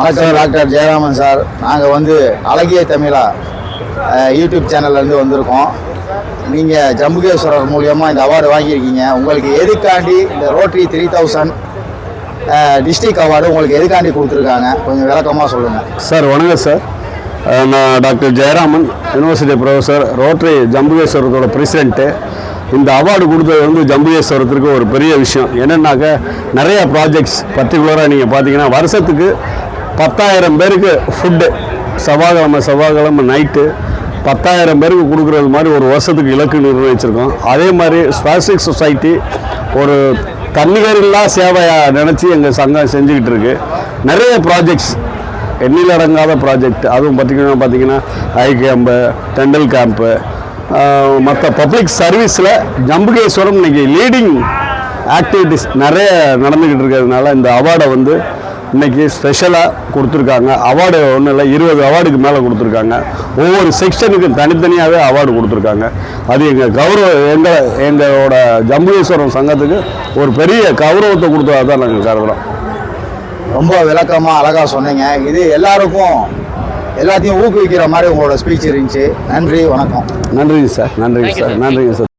வணக்கம் doctor Jayaraman sir. நாங்கள் வந்து அழகிய தமிழா யூடியூப் சேனல்லேருந்து வந்திருக்கோம். நீங்கள் ஜம்புகேஸ்வரர் மூலியமாக இந்த அவார்டு வாங்கியிருக்கீங்க. உங்களுக்கு எதுக்காண்டி இந்த ரோட்டரி 3000 டிஸ்ட்ரிக்ட் அவார்டு உங்களுக்கு எதுக்காண்டி கொடுத்துருக்காங்க, கொஞ்சம் விளக்கமாக சொல்லுங்கள் சார். வணக்கம் சார். நான் doctor Jayaraman, university professor, Rotary ஜம்புகேஸ்வரத்தோட பிரசிடென்ட்டு. இந்த அவார்டு கொடுத்தது வந்து ஜம்புகேஸ்வரத்திற்கு ஒரு பெரிய விஷயம். என்னென்னாக்க நிறைய ப்ராஜெக்ட்ஸ், பர்டிகுலராக நீங்கள் பார்த்தீங்கன்னா வருஷத்துக்கு 10,000 பேருக்கு ஃபுட்டு செவ்வாய்க்கிழமை நைட்டு 10,000 பேருக்கு கொடுக்குறது மாதிரி ஒரு வருஷத்துக்கு இலக்கு நிர்ணயிச்சிருக்கோம். அதே மாதிரி ஸ்பாஸ்டிக் சொசைட்டி ஒரு தன்னிகரில்லா சேவையாக நினச்சி எங்கள் சங்கம் செஞ்சுக்கிட்டு இருக்கு. நிறைய ப்ராஜெக்ட்ஸ், எண்ணில் அடங்காத ப்ராஜெக்ட். அதுவும் பார்த்தீங்கன்னா ஐ கேம்பு, டெண்டல் கேம்ப்பு, மற்ற பப்ளிக் சர்வீஸில் ஜம்புகேஸ்வரம் இன்றைக்கி லீடிங் ஆக்டிவிட்டீஸ் நிறைய நடந்துக்கிட்டு இருக்கிறதுனால இந்த அவார்டை வந்து இன்றைக்கி ஸ்பெஷலாக கொடுத்துருக்காங்க. அவார்டு ஒன்றும் இல்லை, 20 அவார்டுக்கு மேலே கொடுத்துருக்காங்க. ஒவ்வொரு செக்ஷனுக்கும் தனித்தனியாகவே அவார்டு கொடுத்துருக்காங்க. அது எங்களோட ஜம்புகேஸ்வரம் சங்கத்துக்கு ஒரு பெரிய கௌரவத்தை கொடுத்ததாக தான் நாங்கள் கருதுகிறோம். ரொம்ப விளக்கமாக அழகாக சொன்னீங்க. இது எல்லாத்தையும் ஊக்குவிக்கிற மாதிரி உங்களோட ஸ்பீச் இருந்துச்சு. நன்றி, வணக்கம். நன்றிங்க சார்.